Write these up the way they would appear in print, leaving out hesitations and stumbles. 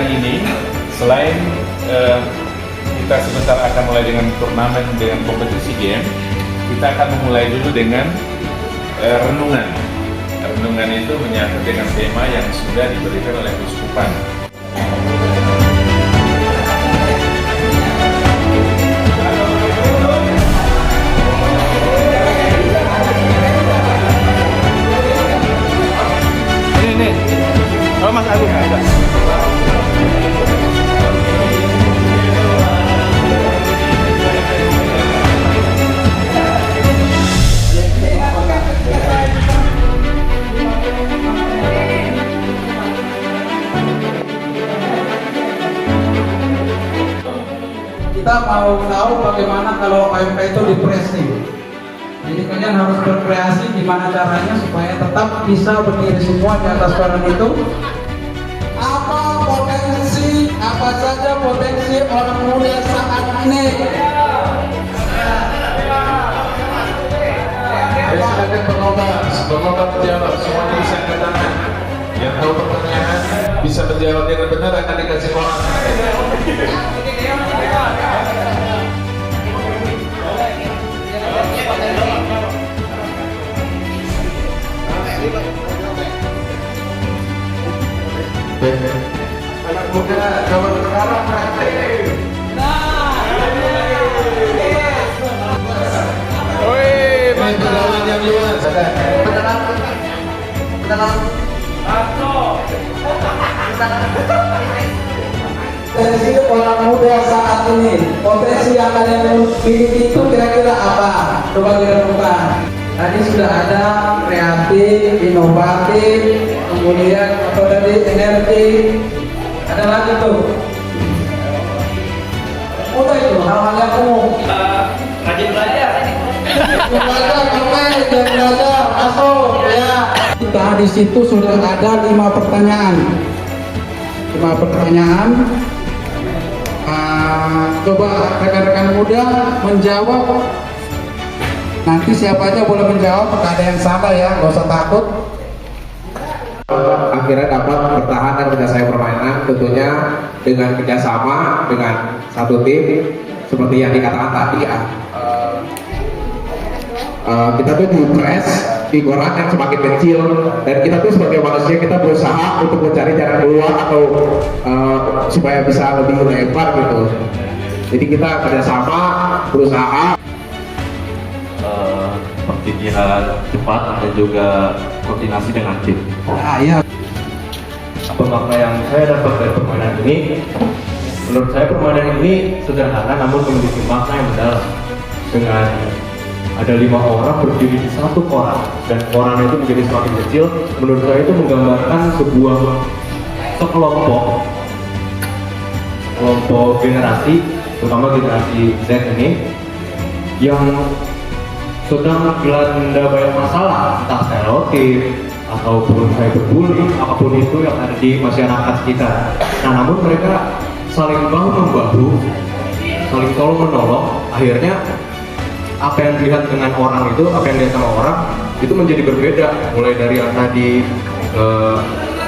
hari ini, selain kita sebentar akan mulai dengan turnamen dengan kompetisi game, kita akan memulai dulu dengan renungan. Renungan itu menyangkut dengan tema yang sudah diberikan oleh Keuskupan. Ini, oh Mas Agung ada. Kita mau tahu bagaimana kalau OMK itu depresi. Jadi kalian harus berkreasi gimana caranya supaya tetap bisa berdiri semua di atas koran itu. Apa saja potensi orang muda saat ini? Silakan pengobat menjawab, semuanya bisa angkat tangan. Yang tahu pertanyaan bisa menjawab dengan benar akan dikasih koran. Anak muda zaman sekarang praktek. Pengalaman yang luas. Potensi orang muda saat ini, potensi yang kalian miliki itu kira-kira apa? Coba direnungkan. Tadi sudah ada kreatif, inovatif, kemudian apa tadi energi, ada lagi tuh. Udah itu hal-hal yang umum. Rajin belajar. Belajar, masuk ya. Kita di situ sudah ada 5 pertanyaan. 5 pertanyaan. Coba rekan-rekan muda menjawab. Nanti siapa aja boleh menjawab, nggak ada yang salah ya, nggak usah takut. Akhirnya dapat bertahan dan menyelesaikan permainan, tentunya dengan kerjasama dengan satu tim seperti yang dikatakan tadi ya. Kita tuh di press figuran yang semakin kecil dan kita tuh sebagai manusia kita berusaha untuk mencari jalan keluar atau supaya bisa lebih lebar gitu. Jadi kita kerjasama berusaha perpindahan cepat dan juga koordinasi dengan tim. Nah, ya. Apa makna yang saya dapat dari permainan ini? Menurut saya permainan ini sederhana namun memiliki makna yang mendalam. Dengan ada 5 orang berdiri di satu koran dan koran itu menjadi semakin kecil, menurut saya itu menggambarkan sebuah kelompok generasi, terutama generasi Z ini yang sedang dilanda banyak masalah, entah stereotip ataupun cyberbullying, apapun itu yang ada di masyarakat sekitar. Nah, namun mereka saling bahu membahu, saling tolong menolong. Akhirnya apa yang dilihat dengan orang itu, apa yang dilihat sama orang itu menjadi berbeda. Mulai dari yang tadi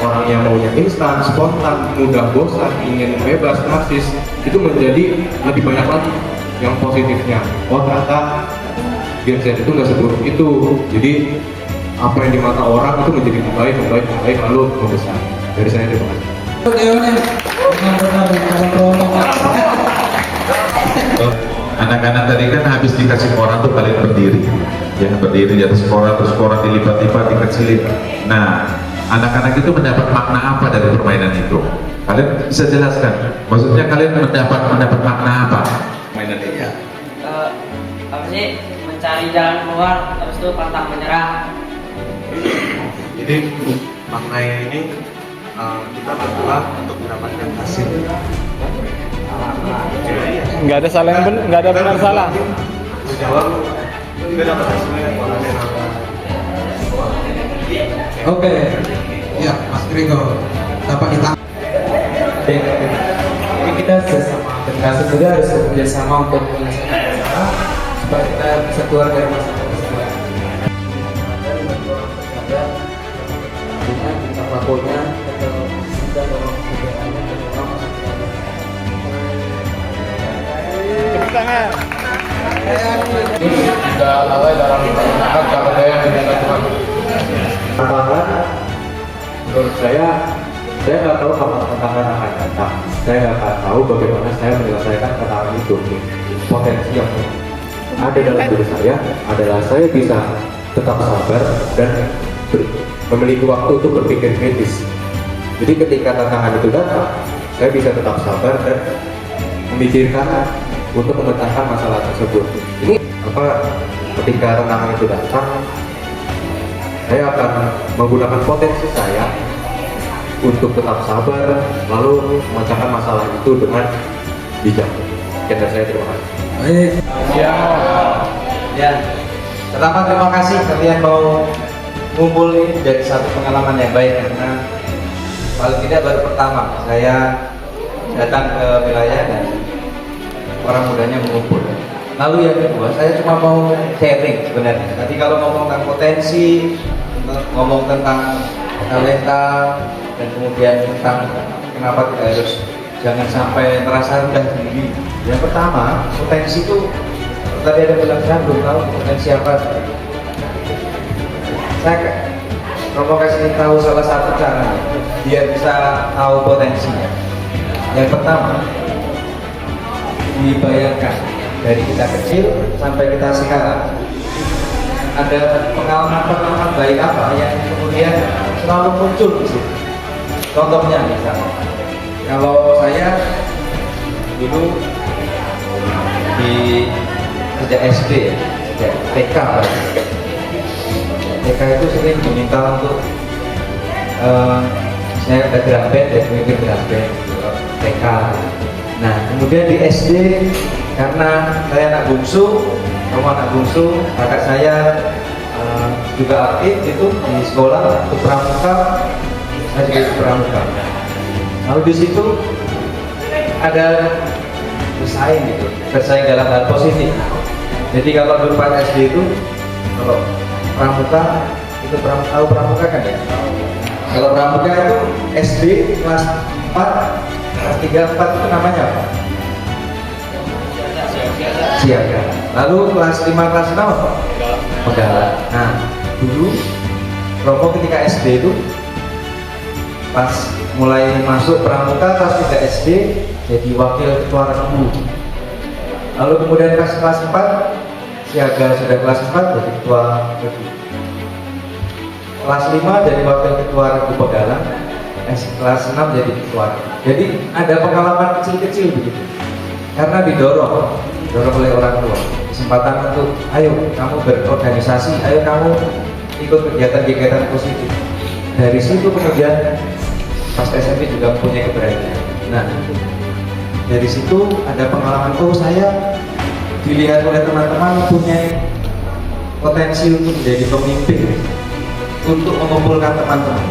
orang yang maunya instan, spontan, mudah bosan, ingin bebas, narsis, itu menjadi lebih banyak lagi yang positifnya. Oh, ternyata Gen Z itu nggak seburuk itu. Jadi apa yang di mata orang itu menjadi membaik, lalu membesar. Dari saya terima kasih. Anak-anak tadi kan habis dikasih koran tuh kalian berdiri, ya berdiri di atas koran, terus koran dilipat-lipat, dikecilin. Nah, anak-anak itu mendapat makna apa dari permainan itu? Kalian bisa jelaskan? Maksudnya kalian mendapat makna apa? Permainan ini? Apa sih? Mencari jalan keluar, terus itu pantang menyerah. Jadi maknanya ini kita berdoa untuk mendapatkan hasil. Nggak ada salah yang nggak ada benar salah. Menjawab kita dapat hasilnya. Oke, ya Mas Gregor, dapat kita. Jadi kita sesama generasi muda harus bekerja sama untuk menyelesaikan masalah supaya kita bisa keluar dari masalah tersebut. Dan berjuang bersama, artinya kita pelakunya atau kita dorong kebijakannya ke dalam tangan. Sudah lalai dalam melaksanakan KPTN yang diminta Tuhan. Tantangan menurut saya nggak tahu kapan tantangan akan datang. Saya nggak akan tahu bagaimana saya menyelesaikan tantangan itu. Potensi yang ada dalam diri saya adalah saya bisa tetap sabar dan memiliki waktu untuk berpikir kritis. Jadi ketika tantangan itu datang, saya bisa tetap sabar dan memikirkan untuk memecahkan masalah tersebut. Ini ketika tantangan itu datang, saya akan menggunakan potensi saya untuk tetap sabar, lalu memecahkan masalah itu dengan bijak. Sekian dari saya, terima kasih. Ya, pertama terima kasih kalian mau ngumpul ini jadi satu pengalaman yang baik karena paling tidak baru pertama saya datang ke wilayah dan orang mudanya mengumpul. Lalu yang kedua, saya cuma mau sharing sebenarnya. Nanti kalau ngomong tentang potensi, ngomong tentang talenta, dan kemudian tentang kenapa tidak harus jangan sampai merasa rendah diri. Yang pertama, potensi itu tadi ada bilang saya belum tahu potensi apa. Saya mau kasih tahu salah satu cara biar bisa tahu potensinya. Yang pertama, dibayangkan dari kita kecil sampai kita sekarang ada pengalaman baik apa yang kemudian selalu muncul di situ. Contohnya misalnya, kalau saya dulu di sejak SD, sejak TK, TK itu sering diminta untuk saya ada drum band dan memimpin drum band TK. Nah kemudian di SD karena saya anak bungsu, kakak saya juga aktif itu di sekolah untuk pramuka, saya juga ikut pramuka. Lalu di situ ada bersaing dalam hal positif. Jadi kalau dulu pas SD itu kalau pramuka itu tahu pramuka kan ya? Kalau pramuka itu SD kelas 4, kelas 3, 4 itu namanya apa? Siaga. Lalu kelas 5, kelas 6 apa? Pegala. Nah, dulu Romo ketika SD itu pas mulai masuk pramuka kelas 3 SD jadi wakil ketua regu. Lalu kemudian kelas 4 siaga sudah kelas 4 jadi ketua regu. Kelas 5 jadi wakil ketua regu Pegalang. Kelas 6 jadi ketua. Jadi ada pengalaman kecil-kecil begitu. Karena didorong oleh orang tua, kesempatan untuk ayo kamu berorganisasi, ayo kamu ikut kegiatan-kegiatan positif. Dari situ kemudian pas SMP juga punya keberanian. Nah dari situ ada pengalaman saya dilihat oleh teman-teman punya potensi untuk menjadi pemimpin, untuk mengumpulkan teman-teman.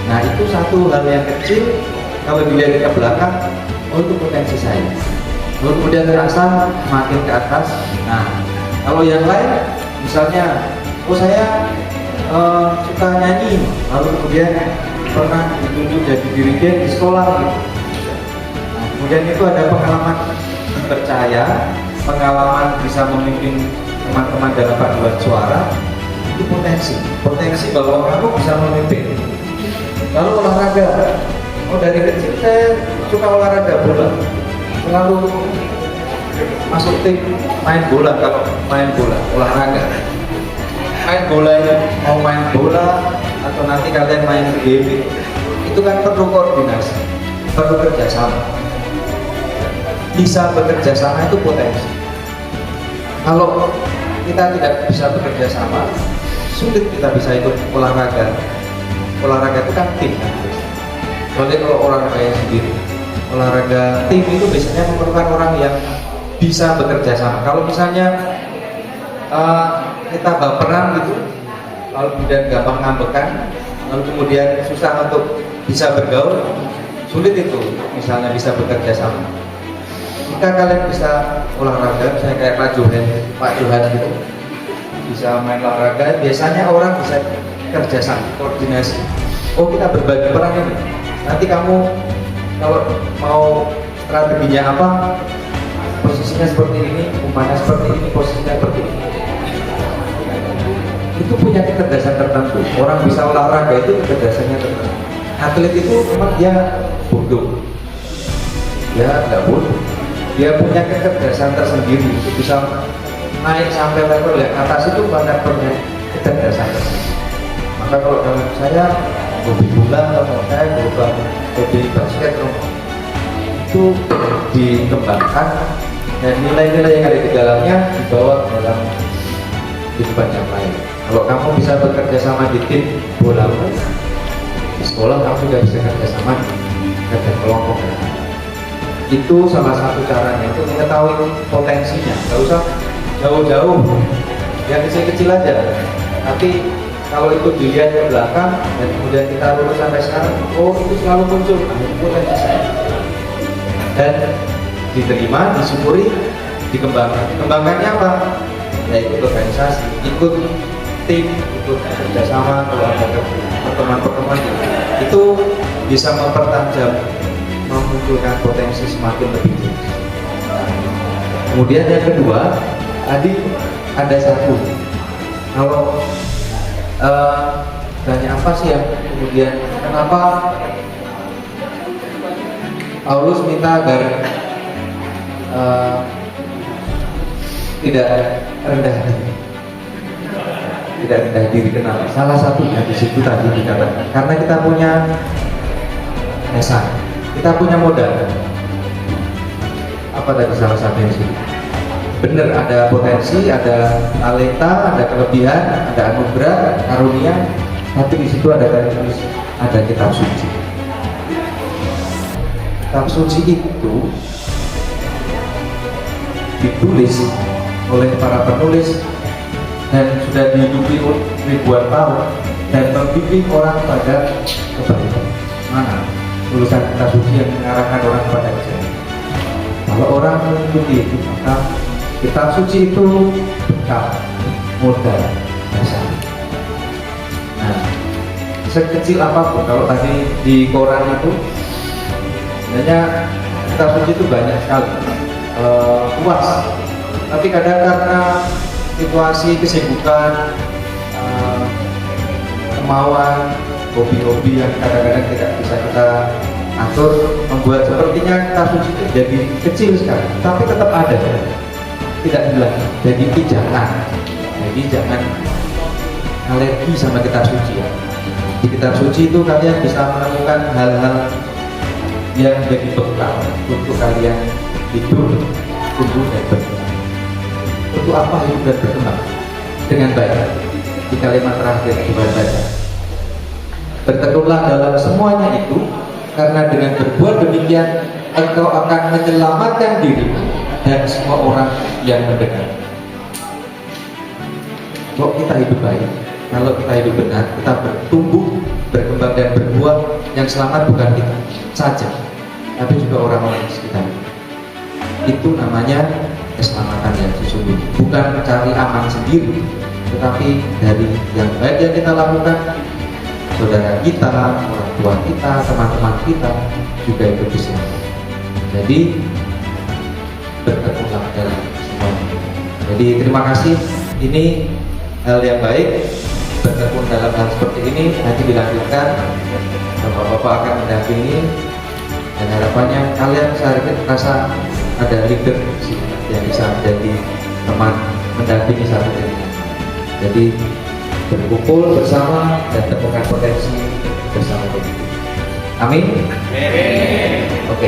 Nah itu satu hal yang kecil kalau dilihat ke belakang, itu potensi saya. Lalu kemudian terasa makin ke atas. Nah, kalau yang lain, misalnya, saya suka nyanyi, lalu kemudian pernah ditunjuk jadi dirigen di sekolah. Gitu. Nah, kemudian itu ada pengalaman percaya, pengalaman bisa memimpin teman-teman dalam paduan suara, itu potensi bahwa kamu bisa memimpin. Lalu olahraga, dari kecil saya suka olahraga bola. Selalu masuk tim main bola, kalau main bola olahraga main bola ini mau main bola atau nanti kalian main game itu kan perlu koordinasi, perlu kerjasama. Bisa bekerja sama itu potensi. Kalau kita tidak bisa bekerja sama, sulit kita bisa ikut olahraga itu kan tim. Soalnya kalau olahraga sendiri, olahraga tim itu biasanya memerlukan orang yang bisa bekerja sama. Kalau misalnya kita baperan gitu, lalu kemudian gampang ngambekan, lalu kemudian susah untuk bisa bergaul, sulit itu misalnya bisa bekerja sama. Jika kalian bisa olahraga, misalnya kayak Pak Johan gitu, bisa main olahraga, biasanya orang bisa kerja sama, koordinasi. Oh kita berbagi peran ini, nanti kamu kalau mau strateginya apa, posisi posisinya seperti ini, umpannya seperti ini, posisinya seperti ini. Itu punya kecerdasan tertentu. Orang bisa olahraga itu kecerdasannya tertentu. Atlet itu memang dia bodoh, dia nggak bodoh, dia punya kecerdasan tersendiri untuk bisa naik sampai level yang atas itu karena punya kecerdasan tersendiri. Maka kalau dalam saya hobi bola atau saya hobi basket itu dikembangkan dan nilai-nilai yang ada di dalamnya dibawa ke dalam kehidupan yang lain. Kalau kamu bisa bekerja sama di tim bolamu, di sekolah kamu juga bisa kerja sama di kerja kelompok. Itu salah satu caranya, itu mengetahui potensinya. Gak usah jauh-jauh, yang kecil-kecil aja. Tapi kalau itu dilihat ke belakang dan kemudian kita lulus sampai sekarang, oh itu selalu muncul potensi saya. Dan diterima, disyukuri, dikembangkan. Kembangkannya apa? Ya ikut organisasi, ikut tim, ikut kerjasama, kalau ada pertemuan-pertemuan itu bisa mempertajam, memunculkan potensi semakin lebih tinggi. Kemudian yang kedua, tadi ada satu, kalau banyak apa sih yang kemudian kenapa Paulus minta agar tidak rendah diri, tidak rendah diri. Kenapa? Salah satunya di situ tadi dikatakan karena kita punya esa, kita punya modal. Apa tadi salah satunya di situ? Benar, ada potensi, ada talenta, ada kelebihan, ada anugerah, karunia, tapi di situ ada tulis, ada kitab suci. Kitab suci itu ditulis oleh para penulis dan sudah dihidupi ribuan tahun dan membimbing orang pada kebaikan. Mana tulisan kitab suci yang mengarahkan orang pada kebaikan? Kalau orang mengikuti itu, maka kitab suci itu bekal, modal, dasar. Nah, sekecil apapun, kalau tadi di koran itu, sebenarnya kitab suci itu banyak sekali, luas. Tapi kadang karena situasi kesibukan, kemauan, hobi-hobi yang kadang-kadang tidak bisa kita atur, membuat sepertinya kitab suci itu jadi kecil sekali, tapi tetap ada. Tidak hilang, jadi jangan alergi sama kitab suci ya. Di kitab suci itu kalian bisa menemukan hal-hal yang menjadi bekal untuk kalian hidup, tumbuh dan berkembang. Untuk apa hidup dan berkembang? Dengan baik. Di kalimat terakhir coba baca. Bertekunlah dalam semuanya itu, karena dengan berbuat demikian engkau akan menyelamatkan dirimu dan semua orang yang mendengar. Kalau kita hidup baik, kalau kita hidup benar, kita bertumbuh, berkembang dan berbuah, yang selamat bukan kita saja, tapi juga orang-orang di sekitar. Itu namanya keselamatan yang sesungguhnya. Bukan mencari aman sendiri, tetapi dari yang baik yang kita lakukan, saudara kita, orang tua kita, teman-teman kita juga ikut diselamatkan. Jadi bertekunlah dalam semuanya. Jadi terima kasih. Ini hal yang baik, bertekun dalam hal seperti ini. Nanti dilanjutkan, bapak-bapak akan mendampingi dan harapannya kalian sehari-hari merasa ada leader yang bisa menjadi teman mendampingi satu dengan lain. Jadi berkumpul bersama dan temukan potensi bersama. Amin. Oke.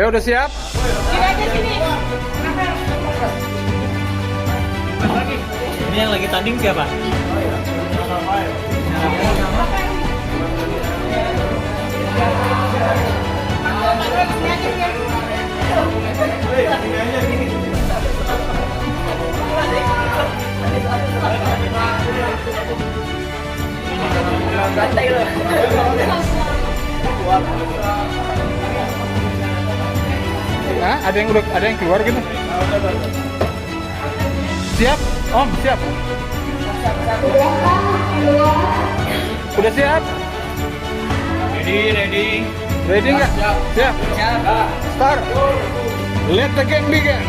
udah siap? Ini yang lagi tanding siapa? Hah? Ada yang keluar gitu? Siap? Om, siap? Udah siap? Ready. Ready nggak? Siap. Start. Let the game begin.